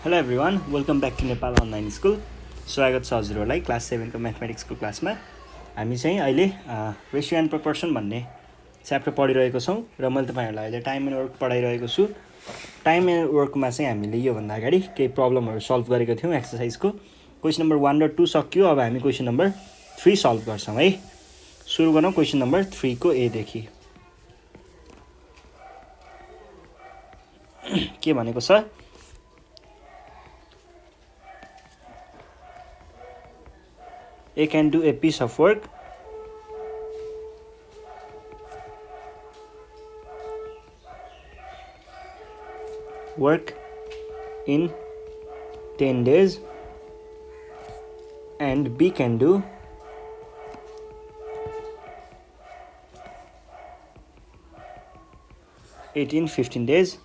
Hello everyone, welcome back to Nepal online school. स्वागत छ हजुरहरूलाई क्लास 7 को म्याथमेटिक्सको क्लासमा। हामी चाहिँ अहिले रेसियो एन्ड प्रपोर्सन भन्ने च्याप्टर पढिरहेको छौँ र मैले तपाईँहरूलाई अहिले टाइम एन्ड वर्क पढाइरहेको छु। टाइम एन्ड वर्कमा चाहिँ हामीले योभन्दा अगाडि केही प्रब्लमहरू सल्भ गरेको थियौँ एक्सर्साइजको। क्वेसन नम्बर 1 र 2 सक्यो। अब हामी क्वेसन नम्बर 3 सल्भ गर्छौँ है। सुरु गरौँ क्वेसन नम्बर 3 को एदेखि। के भनेको छ? A can do a piece of work in 10 days and B can do it in 15 days.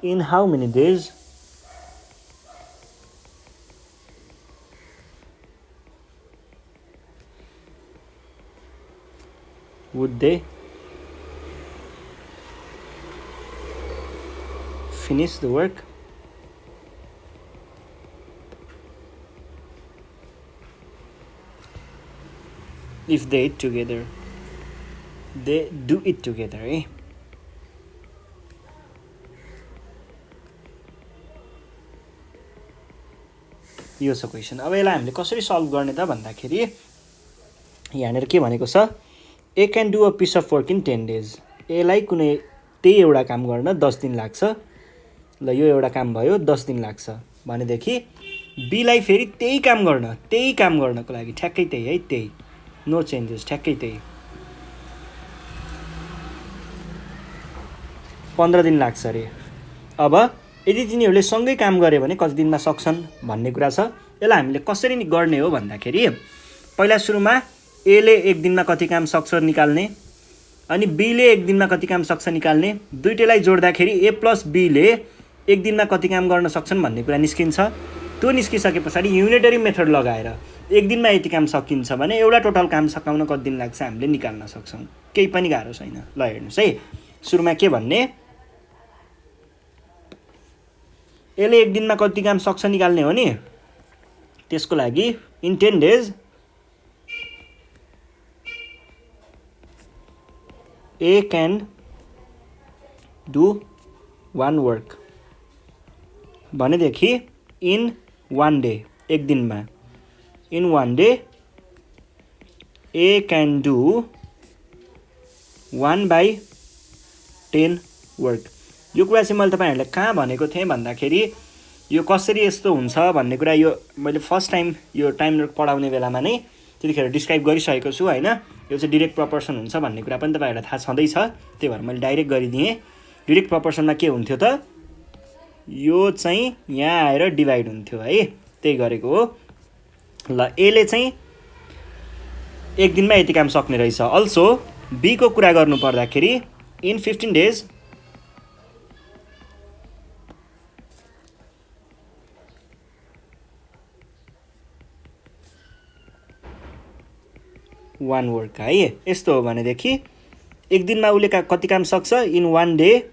In how many days would they finish the work? If they do it together, eh? यो छ question. अब यसलाई हामीले कसरी solve गर्ने त भन्दाखेरि यहाँनिर के भनेको छ? A can do a piece of work in 10 days. एलाई कुनै त्यही एउटा काम गर्न 10 दिन लाग्छ। ल यो एउटा काम भयो, 10 दिन लाग्छ भनेदेखि बीलाई फेरि त्यही काम गर्नको लागि ठ्याक्कै त्यही है, त्यही नो चेन्जेस, ठ्याक्कै त्यही 15 दिन लाग्छ अरे। अब यदि तिनीहरूले सँगै काम गरे भने कति दिनमा सक्छन् भन्ने कुरा छ। यसलाई हामीले कसरी गर्ने हो भन्दाखेरि पहिला सुरुमा एले एक दिनमा कति काम सक्छ निकाल्ने, अनि बीले एक दिनमा कति काम सक्छ निकाल्ने। दुईटैलाई जोड्दाखेरि ए प्लस बीले एक दिनमा कति काम गर्न सक्छन् भन्ने कुरा निस्किन्छ। त्यो निस्किसके पछाडि युनिटरी मेथड लगाएर एक दिनमा यति काम सकिन्छ भने एउटा टोटल काम सकाउन कति दिन लाग्छ हामीले निकाल्न सक्छौँ। केही पनि गाह्रो छैन। ल हेर्नुहोस् है, सुरुमा के भन्ने, यसले एक दिनमा कति काम सक्छ निकाल्ने हो नि। त्यसको लागि in 10 days A can do 1 work भनेदेखि इन 1 डे, एक दिनमा in 1 day A can do 1/10 work. यो कुरा चाहिँ मैले तपाईँहरूलाई कहाँ भनेको थिएँ भन्दाखेरि यो कसरी यस्तो हुन्छ भन्ने कुरा यो मैले फर्स्ट टाइम यो टाइम वर्क पढाउने बेलामा नै त्यतिखेर डिस्क्राइब गरिसकेको छु होइन। यो चाहिँ डिरेक्ट प्रपोर्सन हुन्छ भन्ने कुरा पनि तपाईँहरूलाई थाहा छँदैछ, त्यही भएर मैले डाइरेक्ट गरिदिएँ। डिरेक्ट प्रपोर्सनमा के हुन्थ्यो त, यो चाहिँ यहाँ आएर डिभाइड हुन्थ्यो है, त्यही गरेको हो। ल एले चाहिँ एक दिनमा यति काम सक्ने रहेछ। अल्सो बीको कुरा गर्नु पर्दाखेरि इन 15 डेज वान वर्क है। यस्तो हो भनेदेखि एक दिनमा उसले कति काम सक्छ, in 1 day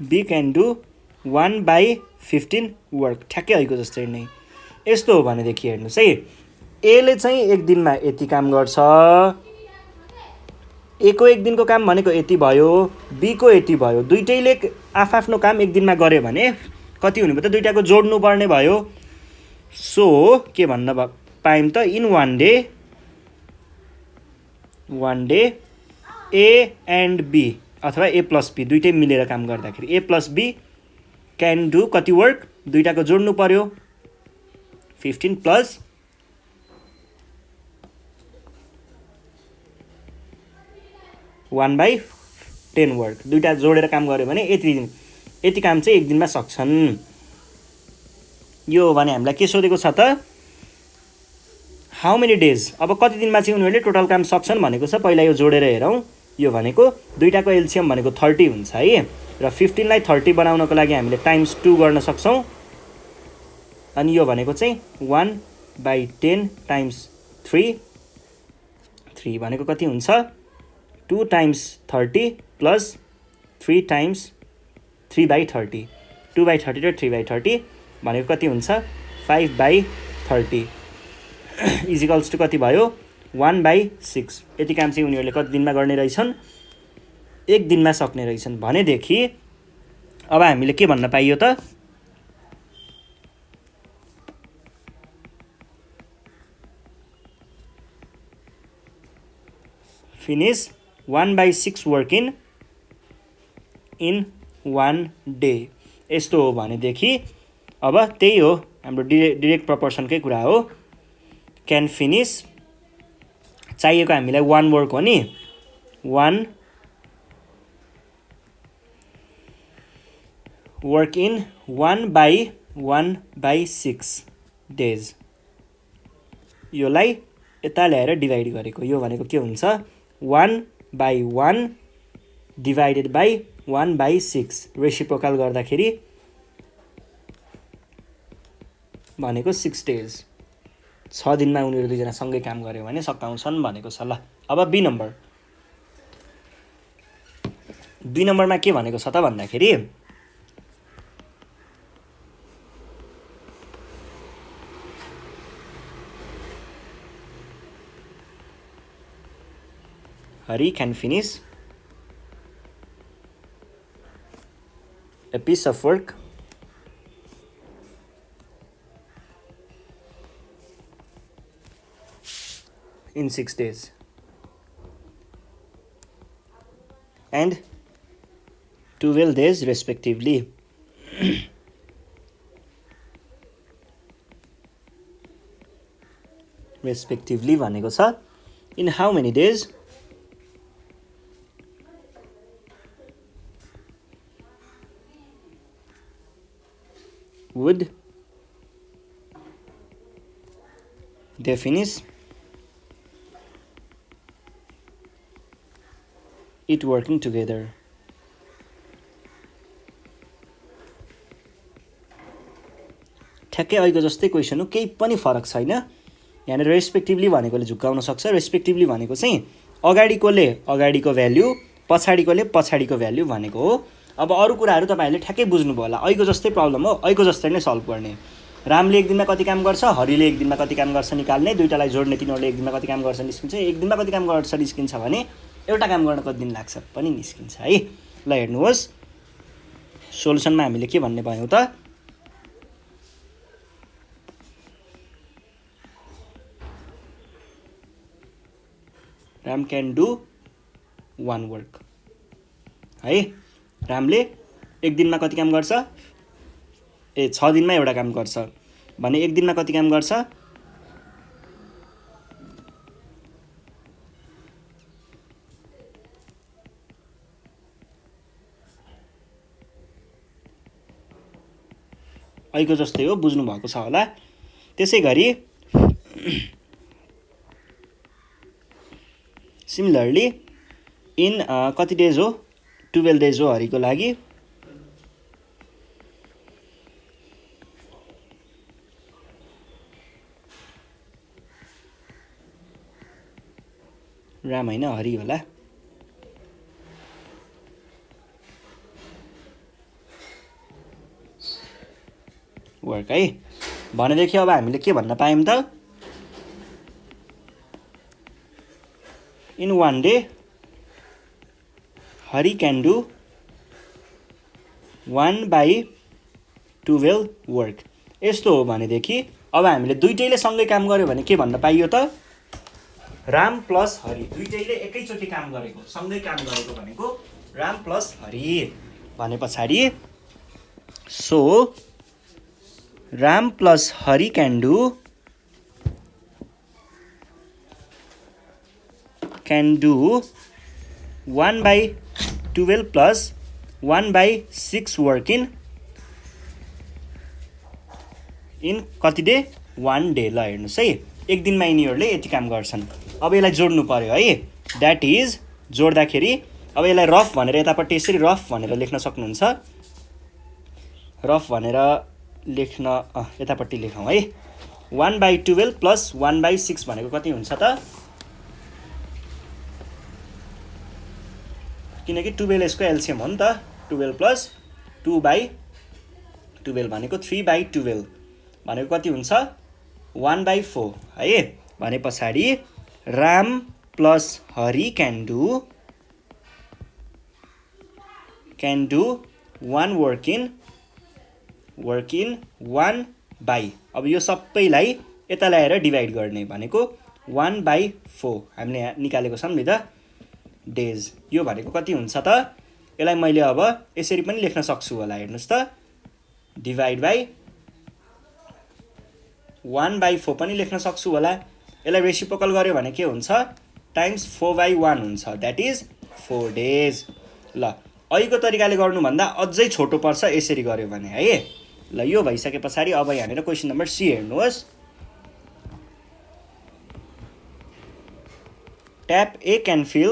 B can do 1/15 work, ठ्याक्कै अहिलेको जस्तै नै। यस्तो हो भनेदेखि हेर्नुहोस् है, एले चाहिँ एक दिनमा यति काम गर्छ, एको एक दिनको काम भनेको यति भयो, बीको यति भयो। दुइटैले आफ्नो काम एक दिनमा गऱ्यो भने कति हुने भयो त, दुइटाको जोड्नु पर्ने भयो। सो के भन्न पायौँ त, in 1 day A and B अथवा ए प्लस बी दुइटै मिलेर काम गर्दाखेरि A plus B can do कति वर्क, दुइटाको जोड्नु पर्यो 15 प्लस 1/10 वर्क। दुइटा जोडेर काम गर्यो भने यति काम चाहिँ एक दिनमा सक्छन्। यो भने हामीलाई के सोधेको छ त, हाउ मेनी डेज, अब कति दिनमा चाहिँ उनीहरूले टोटल काम सक्छन् भनेको छ। पहिला यो जोडेर हेरौँ। यो भनेको दुइटाको एलसिएम भनेको 30 हुन्छ है, र 15लाई 30 बनाउनको लागि हामीले ×2 गर्न सक्छौँ। अनि यो भनेको चाहिँ 1/10 × 3 भनेको कति हुन्छ 2 टाइम्स 30 प्लस 3 टाइम्स 3/30 2/30 र 3/30 भनेको कति हुन्छ 5/30 इजिकल्स टु कति भयो 1/6 यति काम चाहिँ उनीहरूले कति दिनमा गर्ने रहेछन् एक दिनमा सक्ने रहेछन् भनेदेखि अब हामीले के भन्न पाइयो त finish 1/6 work in 1 day यस्तो हो भनेदेखि अब त्यही हो हाम्रो डिरेक्ट प्रपोर्सनकै कुरा हो क्यान फिनिश चाहिएको हामीलाई 1 वर्क हो नि 1 वर्क इन 1/6 डेज योलाई यता ल्याएर डिभाइड गरेको यो भनेको के हुन्छ 1/1 डिभाइडेड बाई 1/6 रेसिप्रोकल गर्दाखेरि भनेको 6 डेज 6 दिनमा उनीहरू दुईजना सँगै काम गर्यो भने सकाउँछन् भनेको छ ल अब बी नम्बरमा के भनेको छ त भन्दाखेरि Hari can finish a piece of work in 6 days and 12 days respectively. Respectively भनेको छ in how many days would they finish it working together. ठ्याक्कै अहिलेको जस्तै क्वेसन हो केही पनि फरक छैन यहाँनिर रेस्पेक्टिभली भनेकोले झुक्काउन सक्छ रेस्पेक्टिभली भनेको चाहिँ अगाडिकोले अगाडिको भ्याल्यु पछाडिकोले पछाडिको भ्याल्यु भनेको हो अब अरू कुराहरू तपाईँहरूले ठ्याक्कै बुझ्नुभयो होला अहिलेको जस्तै प्रब्लम हो अहिलेको जस्तै नै सल्भ गर्ने रामले एक दिनमा कति काम गर्छ हरिले एक दिनमा कति काम गर्छ निकाल्ने दुईटालाई जोड्ने तिनीहरूले एक दिनमा कति काम गर्छ निस्किन्छ एक दिनमा कति काम गर्छ निस्किन्छ भने एउटा काम गर्न कति दिन लाग्छ पनि निस्किन्छ है ल हेर्नुहोस् सोलुसनमा हामीले के भन्ने भयौँ त राम क्यान डु 1 वर्क है रामले एक दिनमा कति काम गर्छ 6 दिनमा एउटा काम गर्छ भने एक दिनमा कति काम गर्छ अहिलेको जस्तै हो बुझ्नु भएको छ होला त्यसै गरी सिमिलरली इन कति डेज हो 12 डेज हो हरिको लागि राम होइन हरि होला वर्क है भनेदेखि अब हामीले के भन्न पायौँ त in 1 day Hari can do 1/12 work यस्तो हो भनेदेखि अब हामीले दुईटैले सँगै काम गर्यो भने के भन्न पाइयो त राम प्लस हरि दुईटैले एकैचोटि काम गरेको सँगै काम गरेको भनेको राम प्लस हरि भने पछाडि so Ram plus Hari can do 1/12 plus 1/6 work in कति डे 1 डे ल हेर्नुहोस् है एक दिनमा यिनीहरूले यति काम गर्छन् अब यसलाई जोड्नु पर्यो है द्याट इज जोड्दाखेरि अब यसलाई रफ भनेर यतापट्टि यसरी रफ भनेर लेख्न सक्नुहुन्छ रफ भनेर लेख्न यतापट्टि लेखौँ है 1/12 प्लस 1/6 भनेको कति हुन्छ त किनकि 12 यसको एलसिएम हो नि त 12 प्लस 2/12 भनेको 3/12 भनेको कति हुन्छ 1/4 है भने पछाडि Ram plus Hari can do one work in 1/, अब यो सबैलाई यता ल्याएर डिभाइड गर्ने भनेको 1/4 हामीले यहाँ निकालेको छौँ नि त डेज यो भनेको कति हुन्छ त यसलाई मैले अब यसरी पनि लेख्न सक्छु होला हेर्नुस् त डिभाइड बाइ 1/4 पनि लेख्न सक्छु होला यसलाई रेसिप्रोकल गर्यो भने के हुन्छ टाइम्स 4/1 हुन्छ द्याट इज 4 डेज ल अहिलेको तरिकाले गर्नुभन्दा अझै छोटो पर्छ यसरी गर्यो भने है ल यो भइसके पछाडि अब यहाँनिर क्वेसन नम्बर सी हेर्नुहोस् tap A can fill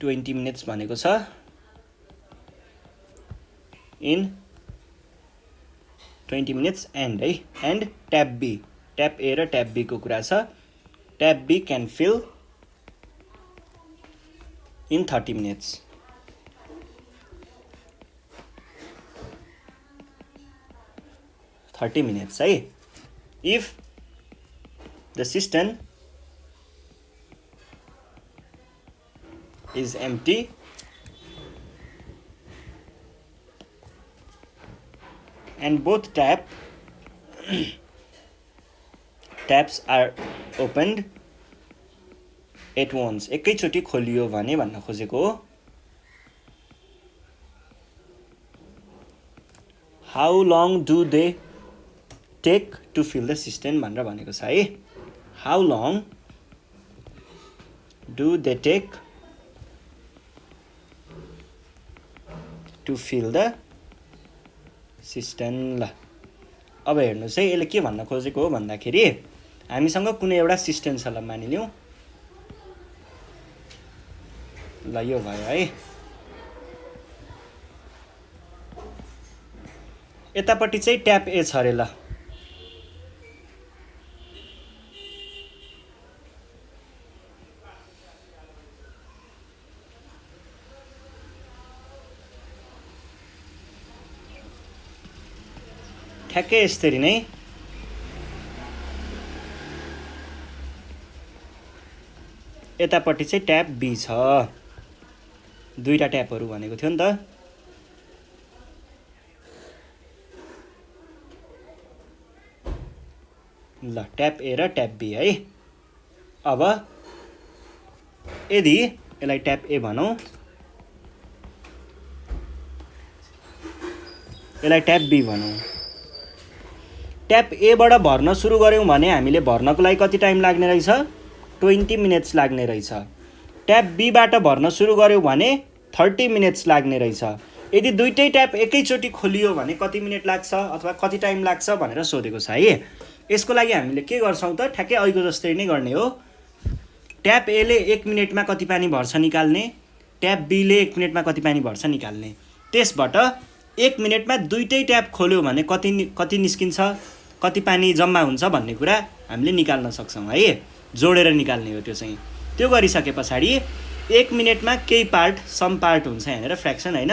20 minutes भनेको छ इन 20 minutes एन्ड है and tap B tap A र ट्याप बी को कुरा छ tap B can fill in 30 minutes है if the system is empty and both taps are opened at once एकैचोटी खोलियो भने भन्न खोजेको हो how long do they take to fill the cistern भनेर भनेको छ है how long do they take to fill the cistern ल अब हेर्नुहोस् है यसले के भन्न खोजेको हो भन्दाखेरि हामीसँग कुनै एउटा सिस्टम छ ल मानिलिउँ ल यो भयो है यतापट्टि चाहिँ ट्याप ए छ अरे ल ठ्याक्कै यसरी नै यतापट्टि चाहिँ ट्याप बी छ दुईटा ट्यापहरू भनेको थियो नि त ल ट्याप ए र ट्याप बी है अब यदि यसलाई ट्याप ए भनौँ यसलाई ट्याप बी भनौँ ट्याप ए बाट भर्न सुरु गर्यौं भने हामीले भर्नको लागि कति टाइम लाग्ने रहेछ 20 minutes लाग्ने रहेछ ट्याप बी बाट भर्न सुरु गर्यौं भने 30 minutes लाग्ने रहेछ यदि दुईटै ट्याप एकैचोटी खोलियो भने कति मिनेट लाग्छ अथवा कति टाइम लाग्छ भनेर सोधेको छ है यसको लागि हामीले के गर्छौं त ठ्याक्कै अहिलेको जस्तै नै गर्ने हो ट्याप ए ले 1 मिनेटमा कति पानी भर्छ निकाल्ने ट्याप बी ले 1 मिनेटमा कति पानी भर्छ निकाल्ने त्यसबाट 1 मिनेटमा दुईटै ट्याप खोल्यो भने कति निस्किन्छ कति पानी जम्मा हुन्छ भन्ने कुरा हामीले निकाल्न सक्छौं है जोडेर निकाल्ने हो त्यो चाहिँ त्यो गरिसके पछाडी 1 मिनेटमा केही पार्ट सम पार्ट हुन्छ हैन र फ्र्याक्सन हैन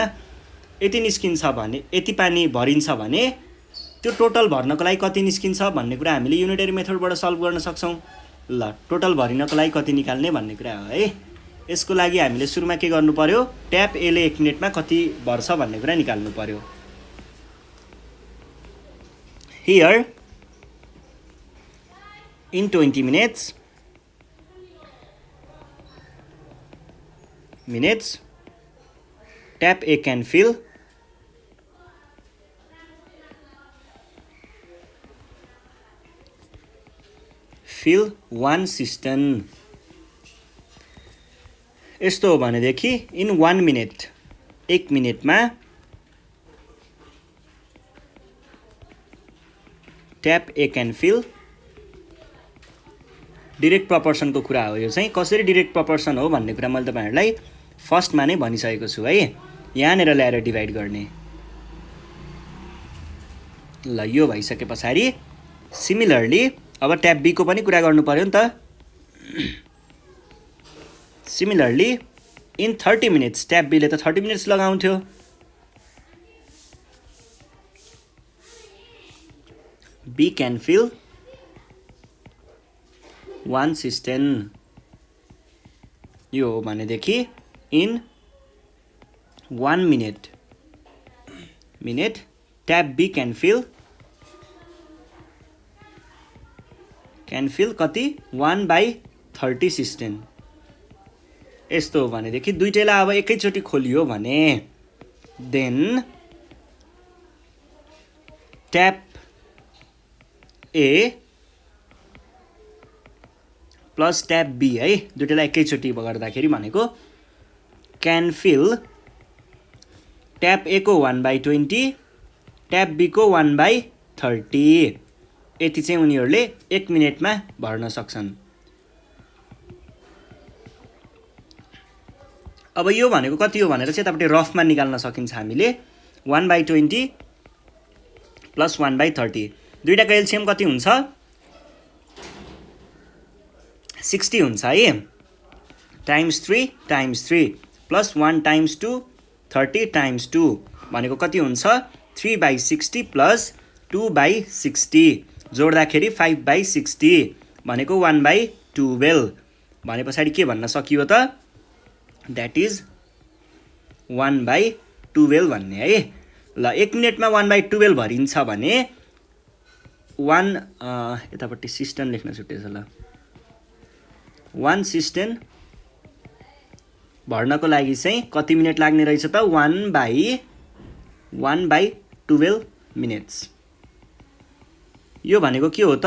यति निस्किन्छ भने यति पानी भरिन्छ भने त्यो टोटल भर्नको लागि कति निस्किन्छ भन्ने कुरा हामीले युनिटरी मेथडबाट सल्भ गर्न सक्छौं ल टोटल भरिनको लागि कति निकाल्ने भन्ने कुरा हो है यसको लागि हामीले सुरुमा के गर्नु पर्यो ट्याप ए ले 1 मिनेटमा कति भर्छ भन्ने कुरा निकाल्नु पर्यो here in 20 minutes tap A can fill 1 cistern यस्तो हो भनेदेखि इन 1 minute 1 मिनेटमा tap A can fill direct proportion को कुरा हो यो चाहिँ कसरी डिरेक्ट प्रपोर्सन हो भन्ने कुरा मैले तपाईहरुलाई फर्स्टमा नै भनिसकेको छु है यहाँनेर ल्याएर डिभाइड गर्ने ल यो भइसके पछाडी सिमिलरली अब ट्याब बी को पनि कुरा गर्नु पर्यो नि त। सिमिलरली इन 30 मिनट्स ट्याब बीले त 30 मिनट्स लगाउँथ्यो। B can fill 1 cistern. यो हो भनेदेखि in 1 minute tap B can fill कति 1/30 सिस्टर्न। यस्तो हो भनेदेखि दुईटैलाई अब एकैचोटि खोलियो भने then tap A plus tap B है, दुईटैलाई एकैचोटि गर्दाखेरि भनेको क्यान फिल ट्याप ए को 1/20 ट्याप बी को 1/30। यति चाहिँ उनीहरूले 1 मिनटमा भर्न सक्छन्। अब यो भनेको कति हो भनेर चाहिँ यतापट्टि रफमा निकाल्न सकिन्छ हामीले। 1/20 प्लस 1/30 दुईटाको एलसिएम कति हुन्छ 60 हुन्छ है। टाइम्स 3 प्लस 1 टाइम्स 2 30 टाइम्स 2 भनेको कति हुन्छ 3/60 प्लस 2/60 जोड्दाखेरि 5/60 भनेको 1/12 भने पछाडि के भन्न सकियो त द्याट इज 1/12 भन्ने है। ल 1 मिनटमा 1/12 भरिन्छ भने यतापट्टि सिस्टर्न लेख्न छुटेछ। ल 1 सिस्टर्न भर्नको लागि चाहिँ कति मिनट लाग्ने रहेछ त 1/12 मिनट्स। यो भनेको के हो त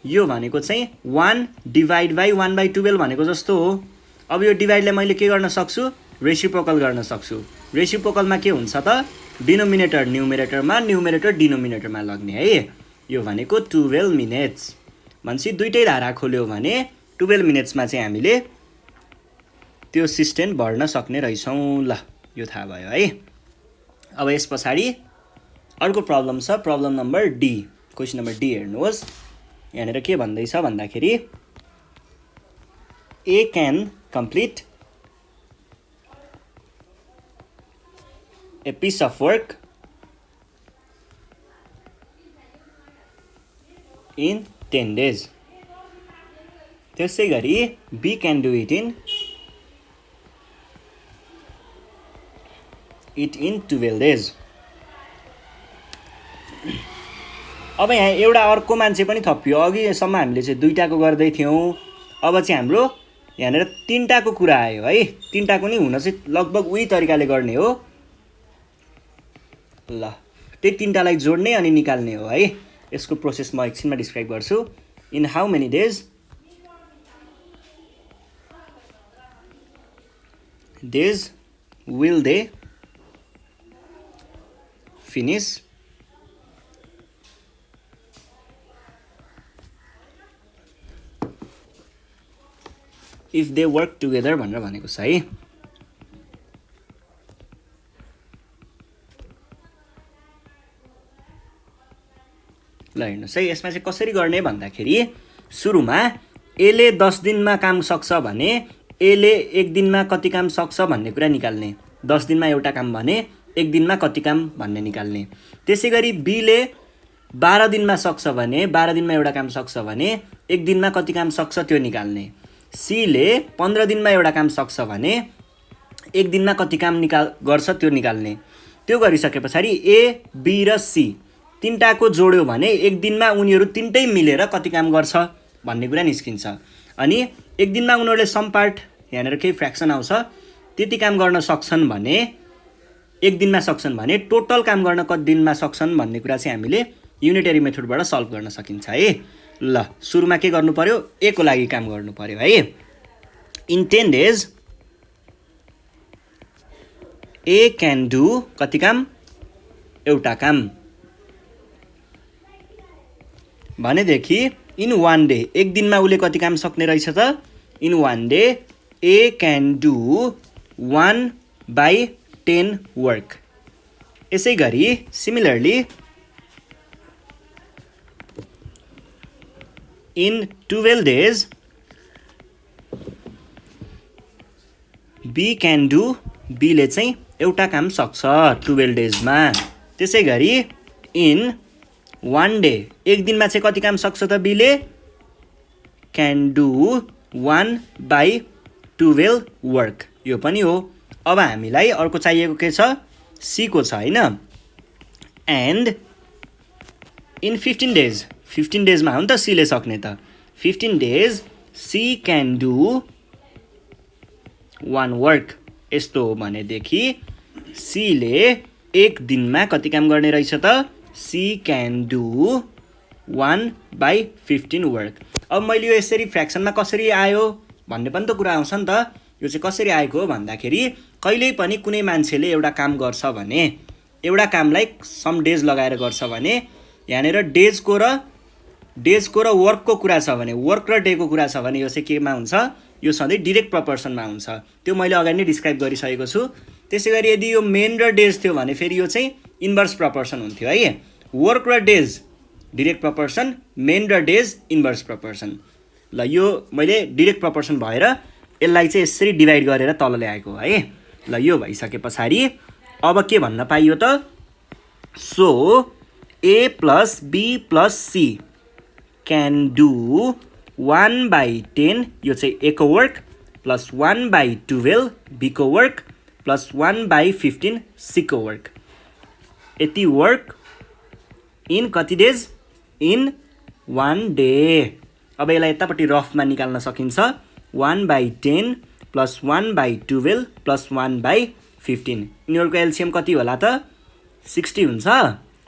यो भनेको चाहिँ 1/1/12 भनेको जस्तो हो। अब यो डिभाइडलाई मैले के गर्न सक्छु रेसिप्रोकल गर्न सक्छु। रेसिप्रोकलमा के हुन्छ त डिनोमिनेटर न्युमेरेटरमा न्युमेरेटर डिनोमिनेटरमा लग्ने है। यो भनेको 12 मिनट्स भनेपछि दुईटै धारा खोल्यो भने 12 मिनट्समा चाहिँ हामीले त्यो सिस्टर्न भर्न सक्ने रहेछौँ। ल यो थाहा भयो है। अब यस पछाडि अर्को प्रब्लम छ, problem number D. Question number D हेर्नुहोस्, यहाँनिर के भन्दैछ भन्दाखेरि A can complete a piece of work in 10 days। त्यसै गरी B can do it in 12 days। अब यहाँ एउटा अर्को मान्छे पनि थपियो। अघिसम्म हामीले चाहिँ दुईटाको गर्दै थियौँ, अब चाहिँ हाम्रो यहाँनिर तीनटाको कुरा आयो है। तीनटाको नि हुन चाहिँ लगभग उही तरिकाले गर्ने हो। ल त्यही तीनटालाई जोड्ने अनि निकाल्ने हो है। यसको प्रोसेस म एकछिनमा डिस्क्राइब गर्छु। In how many days will they finish if they work together भनेर भनेको छ है। ल हेर्नुहोस् है, यसमा चाहिँ कसरी गर्ने भन्दाखेरि सुरुमा एले 10 दिनमा काम सक्छ भने एले 1 दिनमा कति काम सक्छ भन्ने कुरा निकाल्ने। 10 दिनमा एउटा काम भने 1 दिनमा कति काम भन्ने निकाल्ने। त्यसै गरी बीले 12 दिनमा सक्छ भने 12 दिनमा एउटा काम सक्छ भने 1 दिनमा कति काम सक्छ त्यो निकाल्ने। सीले 15 दिनमा एउटा काम सक्छ भने 1 दिनमा कति काम गर्छ त्यो निकाल्ने। त्यो गरिसके पछाडि ए बी र सी तीनटाको जोड्यो भने 1 दिनमा उनीहरू तीनटै मिलेर कति काम गर्छ भन्ने कुरा निस्किन्छ। अनि 1 दिनमा उनीहरूले सम पार्ट यहाँनिर केही फ्र्याक्सन आउँछ त्यति काम गर्न सक्छन् भने 1 दिनमा सक्छन् भने टोटल काम गर्न कति दिनमा सक्छन् भन्ने कुरा चाहिँ हामीले युनिटरी मेथडबाट सल्भ गर्न सकिन्छ है। ल सुरुमा के गर्नु पर्यो ए को लागि काम गर्नु पर्यो है। In 10 days A can do कति काम एउटा काम भनेदेखि इन 1 day 1 दिनमा उसले कति काम सक्ने रहेछ त in 1 day A can do 1/10 work. यसै गरी similarly in 12 days B can do, बीले चाहिँ एउटा काम सक्छ 12 डेजमा। त्यसै गरी इन 1 डे, एक दिनमा चाहिँ कति काम सक्छ त बीले? Can do 1/12 work. यो पनि हो। अब हामीलाई अर्को चाहिएको के छ? सी को छ हैन। एन्ड इन 15 डेज, 15 डेजमा हो नि त सीले सक्ने त। 15 days C can do 1 work. यस्तो हो भनेदेखि सीले एक दिनमा कति काम गर्ने रहेछ त? C can do 1/15 work. अब मैले यो यसरी फ्र्याक्सनमा कसरी आयो भन्ने पनि त कुरा आउँछ नि त। यो चाहिँ कसरी आएको हो भन्दाखेरि कहिल्यै पनि कुनै मान्छेले एउटा काम गर्छ भने, एउटा कामलाई सम डेज लगाएर गर्छ भने यहाँनिर डेजको र वर्कको कुरा छ भने, वर्क र डेको कुरा छ भने यो चाहिँ केमा हुन्छ? यो सधैँ डिरेक्ट प्रपोर्सनमा हुन्छ। त्यो मैले अगाडि नै डिस्क्राइब गरिसकेको छु। त्यसै गरी यदि यो मेन र डेज थियो भने फेरि यो चाहिँ इन्भर्स प्रपोर्सन हुन्थ्यो है। वर्क र डेज डिरेक्ट प्रपोर्सन, मेन र डेज इन्भर्स प्रपोर्सन। ल यो मैले डिरेक्ट प्रपोर्सन भएर यसलाई चाहिँ यसरी डिभाइड गरेर तल ल्याएको है। ल यो भइसके पछाडि अब के भन्न पाइयो त? So A plus B plus C can do 1/10, यो चाहिँ ए को वर्क, प्लस 1/12 बी को वर्क, प्लस 1/15 सी को वर्क। यति वर्क इन कति डेज? In 1 day. अब यसलाई यतापट्टि रफमा निकाल्न सकिन्छ। 1/10 प्लस 1/12 प्लस 1/15। यिनीहरूको एलसिएम कति होला त? 60 हुन्छ।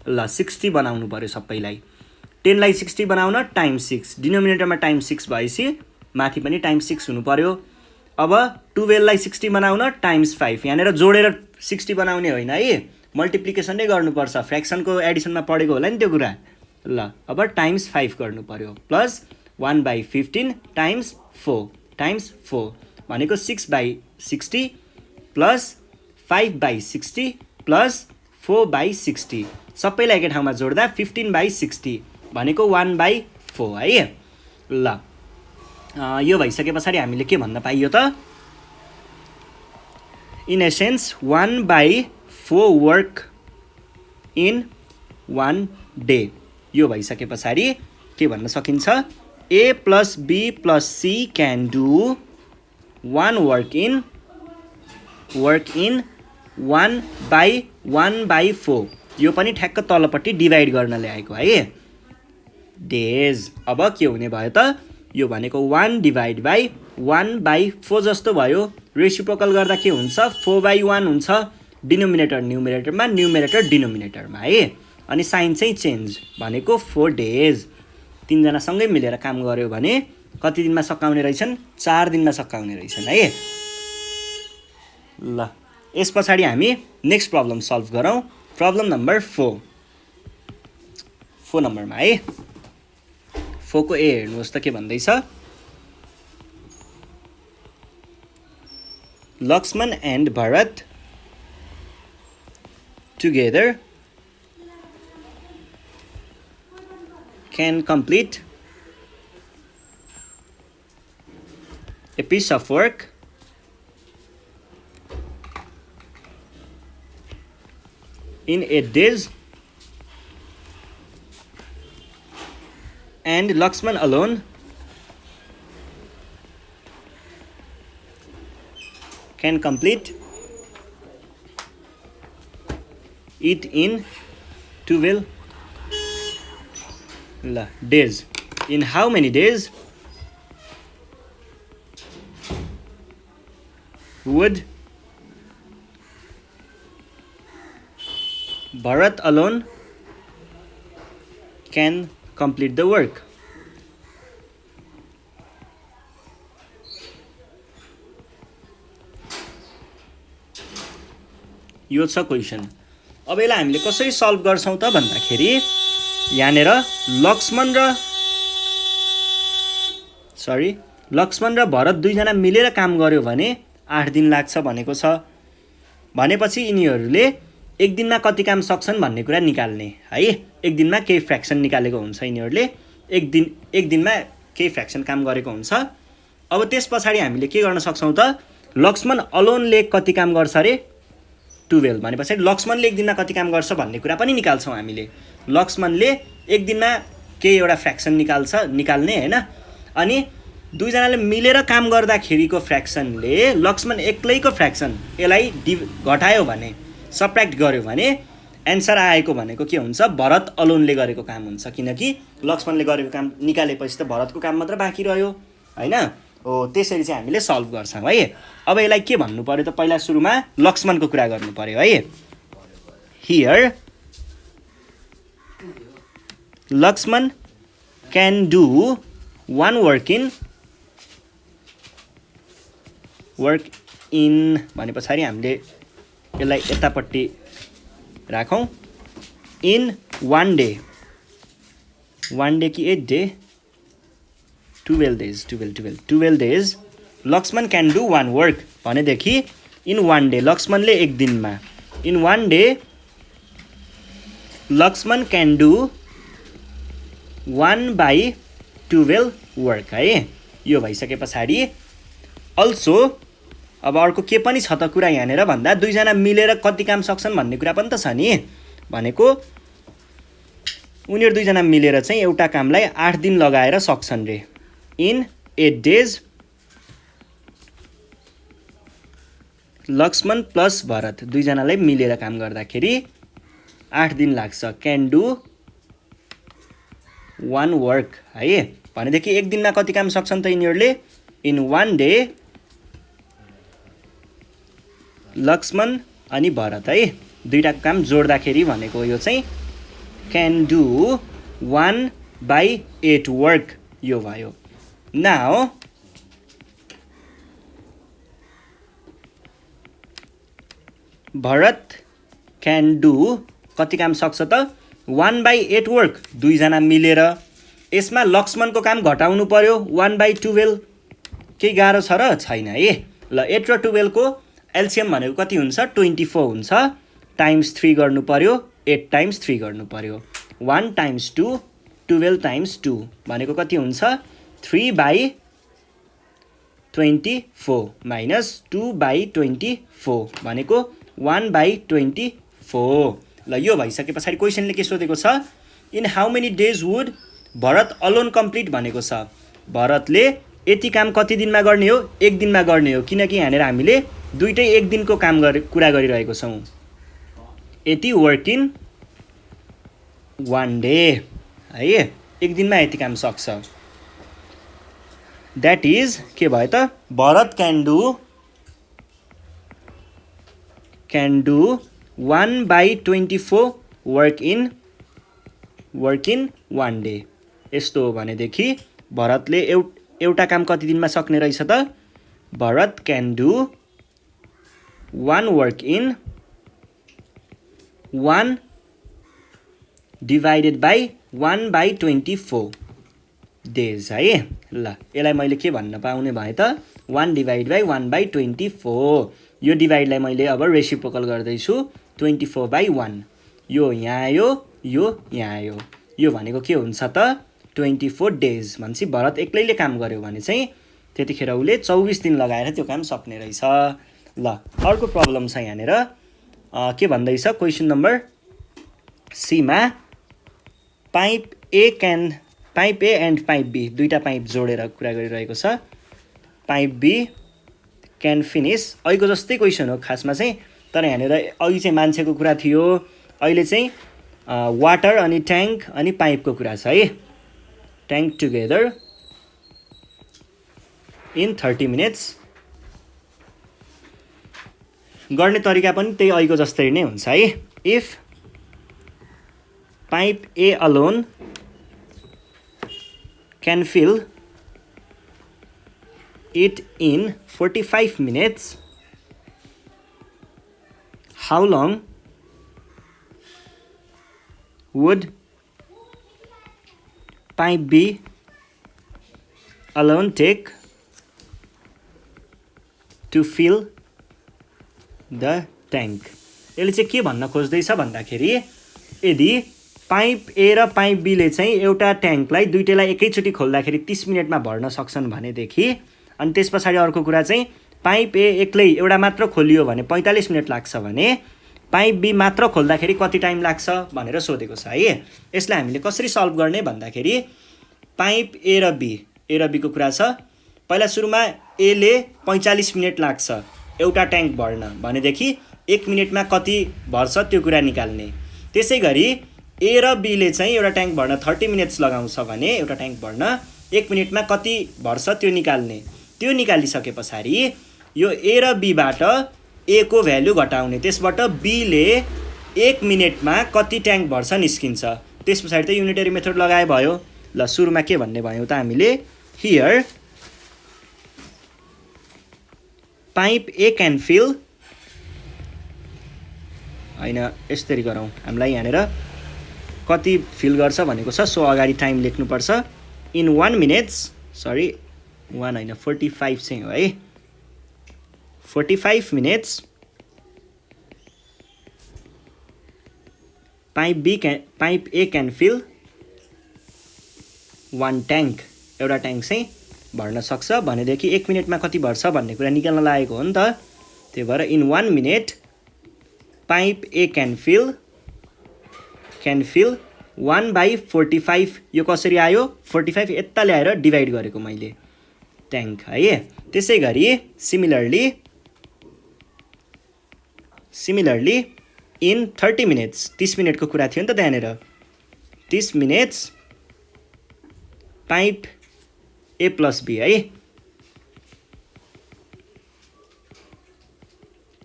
ल 60 बनाउनु पर्यो सबैलाई। 10 लाई 60 बनाउन टाइम्स 6, डिनोमिनेटरमा टाइम्स 6 भएपछि माथि पनि टाइम्स 6 हुनु पर्यो। अब 12 लाई 60 बनाउन टाइम्स 5। यहाँनिर जोडेर 60 बनाउने होइन है, मल्टिप्लिकेसन नै गर्नुपर्छ। फ्र्याक्सनको एडिसनमा पढेको होला नि त्यो कुरा। ल अब टाइम्स 5 गर्नु पर्यो, प्लस 1/15 टाइम्स 4 भनेको 6/60 प्लस 5/60 प्लस 4/60। सबैलाई एकै ठाउँमा जोड्दा 15/60 भनेको 1/4 है। ल यो भइसके पछाडि हामीले के भन्न पाइयो त? In essence 1/4 work in 1 day. यो भइसके पछाडि के भन्न सकिन्छ? A plus B plus C can do 1 work in 1/1/4। यो पनि ठ्याक्क तलपट्टि डिभाइड गर्न ल्याएको है, डेज। अब के हुने भयो त? यो भनेको 1/1/4 जस्तो भयो। रेसिप्रोकल गर्दा के हुन्छ? 4/1 हुन्छ। डिनोमिनेटर न्युमिनेटरमा, न्युमिनेटर डिनोमिनेटरमा है। अनि साइन चाहिँ चेन्ज भनेको 4 डेज। तीनजना सँगै मिलेर काम गर्यो भने कति दिनमा सकाउने रहेछन्? 4 दिनमा सकाउने रहेछन् है। ल यस पछाडि हामी नेक्स्ट प्रब्लम सल्भ गरौँ। प्रब्लम नम्बर 4 नम्बरमा है। 4 को ए हेर्नुहोस् त के भन्दैछ? Lakshman and Bharat together can complete a piece of work in 8 days, and Lakshman alone can complete it in 12 days. In how many days would Bharat alone can complete the work? यो छ question. अब यसलाई हामीले कसरी सल्भ गर्छौं त भन्दाखेरि यहाँनेर लक्ष्मण र भरत दुईजना मिलेर काम गर्यो भने 8 दिन लाग्छ भनेको छ। भनेपछि यिनीहरूले एक दिनमा कति काम सक्छन् भन्ने कुरा निकाल्ने है। एक दिनमा केही फ्र्याक्सन निकालेको हुन्छ यिनीहरूले। एक दिनमा केही फ्र्याक्सन काम गरेको हुन्छ। अब त्यस पछाडि हामीले के गर्न सक्छौँ त, लक्ष्मण अलोनले कति काम गर्छ अरे 12 भनेपछि लक्ष्मणले एक दिनमा कति काम गर्छ भन्ने कुरा पनि निकाल्छौँ हामीले। लक्ष्मणले एक दिनमा केही एउटा फ्र्याक्सन निकाल्ने हैन, अनि दुईजनाले मिलेर काम गर्दाखेरिको फ्र्याक्सनले लक्ष्मण एक्लैको फ्र्याक्सन यसलाई घटायो भने, सबट्र्याक्ट गर्यो भने एन्सर आएको भनेको के हुन्छ, भरत अलोनले गरेको काम हुन्छ। किनकि लक्ष्मणले गरेको काम निकालेपछि त भरतको काम मात्र बाँकी रह्यो हैन। हो त्यसरी चाहिँ हामीले सल्भ गर्छौँ है। अब यसलाई के भन्नु पर्यो त, पहिला सुरुमा लक्ष्मणको कुरा गर्नु पर्यो है। Here Lakshman can do one work in भने पछाडि हामीले यसलाई यतापट्टि राखौँ। इन one day कि 8 day 12 days Lakshman can do one work भनेदेखि इन one day लक्ष्मणले एक दिनमा, in one day Lakshman can do 1/12 work है। यो भइसके पछाडि अल्सो अब अर्को के पनि छ त कुरा यहाँनिर भन्दा, दुईजना मिलेर कति काम सक्छन् भन्ने कुरा पनि त छ नि। भनेको उनीहरू दुईजना मिलेर चाहिँ एउटा कामलाई 8 दिन लगाएर सक्छन् रे। In 8 days Lakshman plus Bharat दुईजनालाई मिलेर काम गर्दाखेरि 8 दिन लाग्छ। क्यान डु one work है भनेदेखि एक दिनमा कति काम सक्छन् त यिनीहरूले, इन one day लक्ष्मण अनि भरत है दुईटाको काम जोड्दाखेरि भनेको यो चाहिँ क्यान डु 1/8 वर्क यो भयो। नाउ भरत क्यान डु कति काम सक्छ त 1/8 वर्क दुईजना मिलेर। यसमा लक्ष्मणको काम घटाउनु पर्यो 1/12, केही गाह्रो छ र छैन है। ल 8 र 12 को एलसिएम भनेको कति हुन्छ 24 हुन्छ, टाइम्स 3 गर्नु पर्यो, 8 टाइम्स 3 गर्नु पर्यो। 1 टाइम्स 2 12 टाइम्स 2 भनेको कति हुन्छ 3/24 माइनस 2/24 भनेको 1/24। ल यो भइसके पछाडि क्वेसनले के सोधेको छ, in how many days would Bharat alone complete भनेको छ। भरतले यति काम कति दिनमा गर्ने हो, एक दिनमा गर्ने हो। किनकि यहाँनिर हामीले दुईटै एक दिनको काम कुरा गरिरहेको छौँ। यति वर्क इन one day है, एक दिनमा यति काम सक्छ। द्याट इज के भयो त, Bharat can do 1/24 work in one day। यस्तो हो भनेदेखि भरतले एउटा काम कति दिनमा सक्ने रहेछ त, Bharat can do one work in 1 divided by 1/24 days है। ल यसलाई मैले के भन्न पाउने भए त 1 divided by 1/24। यो डिभाइडलाई मैले अब रेसिप्रोकल गर्दैछु 24/1। यो यहाँ आयो, यो यहाँ आयो। यो भनेको के हुन्छ त 24 डेज। भनेपछि भरत एक्लैले काम गर्यो भने चाहिँ त्यतिखेर उसले 24 दिन लगाएर त्यो काम सक्ने रहेछ। ल अर्को प्रब्लम छ यहाँनिर के भन्दैछ, क्वेसन नम्बर सीमा pipe A and pipe B दुईटा पाइप जोडेर कुरा गरिरहेको छ। पाइप बी क्यान फिनिस, अहिलेको जस्तै क्वेसन हो खासमा चाहिँ, तर यहाँनिर अघि चाहिँ मान्छेको कुरा थियो, अहिले चाहिँ वाटर अनि ट्याङ्क अनि पाइपको कुरा छ है। Tank together in 30 minutes। गर्ने तरिका पनि त्यही अहिलेको जस्तै नै हुन्छ है। If pipe A alone can fill it in 45 minutes, how long would pipe B alone take to fill the tank? यसले चाहिँ के भन्न खोज्दैछ भन्दाखेरि, यदि पाइप ए र पाइप बीले चाहिँ एउटा ट्याङ्कलाई दुईटैलाई एकैचोटि खोल्दाखेरि 30 मिनटमा भर्न सक्छन् भनेदेखि, अनि त्यस पछाडि अर्को कुरा चाहिँ पाइप ए एक्लै एउटा मात्र खोलियो भने 45 मिनट लाग्छ भने पाइप बी मात्र खोल्दाखेरि कति टाइम लाग्छ भनेर सोधेको छ है। यसलाई हामीले कसरी सल्भ गर्ने भन्दाखेरि पाइप ए र बीको कुरा छ। पहिला सुरुमा एले 45 मिनट लाग्छ एउटा ट्याङ्क भर्न भनेदेखि 1 मिनटमा कति भर्छ त्यो कुरा निकाल्ने। त्यसै गरी ए र बीले चाहिँ एउटा ट्याङ्क भर्न 30 मिनट्स लगाउँछ भने एउटा ट्याङ्क भर्न 1 मिनटमा कति भर्छ त्यो निकाल्ने। त्यो निकालिसके पछाडि यो ए र बीबाट ए को भ्यालु घटाउने, त्यसबाट बीले 1 मिनटमा कति ट्याङ्क भर्छ निस्किन्छ। त्यस पछाडि त युनिटरी मेथड लगाए भयो। ल सुरुमा के भन्ने भयो त हामीले, here pipe A can fill, होइन यसरी गरौँ, हामीलाई यहाँनिर कति फिल गर्छ भनेको छ, सो अगाडि टाइम लेख्नुपर्छ। इन 1 मिनट्स, सरी 1 होइन 45 चाहिँ हो है, 45 minutes pipe A can fill 1 tank, एउटा ट्याङ्क चाहिँ भर्न सक्छ भनेदेखि 1 मिनटमा कति भर्छ भन्ने कुरा निकाल्न लागेको हो नि त। त्यही भएर in 1 minute pipe A can fill 1/45, यो कसरी आयो 45 यता ल्याएर डिभाइड गरेको मैले ट्याङ्क है। त्यसै गरी सिमिलरली इन 30 मिनट्स, 30 मिनटको कुरा थियो नि त त्यहाँनिर, 30 minutes pipe A plus B है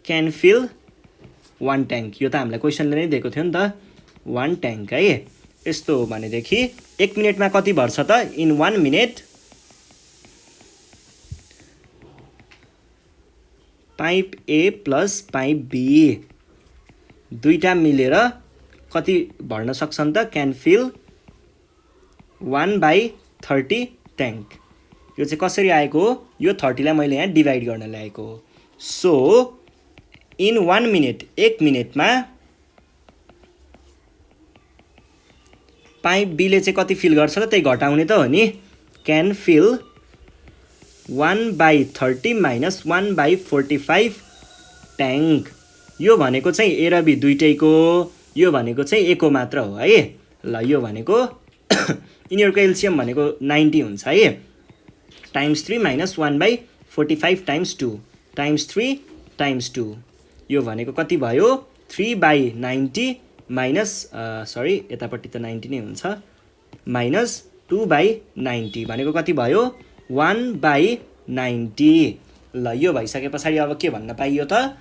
क्यान फिल 1 ट्याङ्क, यो त हामीलाई क्वेसनले नै दिएको थियो नि त 1 ट्याङ्क है। यस्तो हो भनेदेखि 1 मिनटमा कति भर्छ त, in 1 minute pipe A plus pipe B दुईटा मिलेर कति भर्न सक्छन् त, क्यान फिल 1/30 ट्याङ्क। यो चाहिँ कसरी आएको हो, यो 30 लाई मैले यहाँ डिभाइड गर्न ल्याएको हो। सो इन 1 मिनट, 1 मिनटमा पाइप बीले चाहिँ कति फिल गर्छ त, त्यही घटाउने त हो नि, क्यान फिल 1/30 माइनस 1/45 ट्याङ्क। यो भनेको चाहिँ ए र बी दुइटैको, यो भनेको चाहिँ ए को मात्र हो है। ल यो भनेको यिनीहरूको एलसिएम भनेको 90 हुन्छ है, times 3 minus 1/45 times 2 times 3 times 2, यो भनेको कति भयो 3/90 माइनस सरी यतापट्टि त 90 नै हुन्छ, माइनस 2/90 भनेको कति भयो 1/90। ल यो भइसके पछाडि अब के भन्न पाइयो त,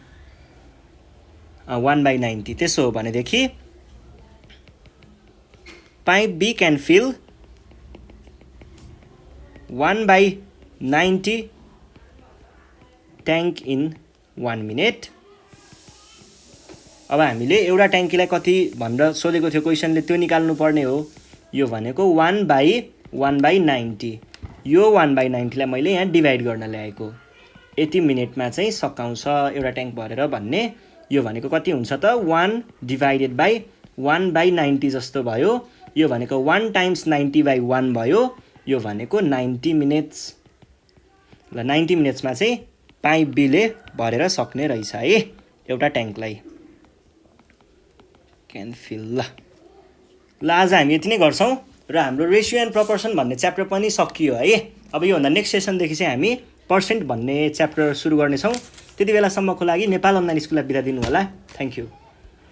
1/90। त्यसो हो भनेदेखि pipe B can fill 1/90 tank in 1 minute. अब हामीले एउटा ट्याङ्कीलाई कति भनेर सोधेको थियो क्वेसनले, त्यो निकाल्नु पर्ने हो। यो भनेको 1/1/90, यो 1/90 लाई मैले यहाँ डिभाइड गर्न ल्याएको, यति मिनटमा चाहिँ सकाउँछ एउटा ट्याङ्क भरेर भन्ने। यो भनेको कति हुन्छ त, 1 डिभाइडेड बाई 1/90 जस्तो भयो। यो भनेको 1 टाइम्स 90/1 भयो, यो भनेको 90 मिनट्स। ल 90 मिनट्समा चाहिँ पाइप बीले भरेर सक्ने रहेछ है एउटा ट्याङ्कलाई, क्यान फिल। ल आज हामी यति नै गर्छौँ र हाम्रो रेसियो एन्ड प्रपोर्सन भन्ने च्याप्टर पनि सकियो है। अब योभन्दा नेक्स्ट सेसनदेखि चाहिँ हामी पर्सेन्ट भन्ने च्याप्टर सुरु गर्नेछौँ। त्यति बेलासम्मको लागि नेपाल अनलाइन स्कुललाई बिदा दिनु होला। Thank you.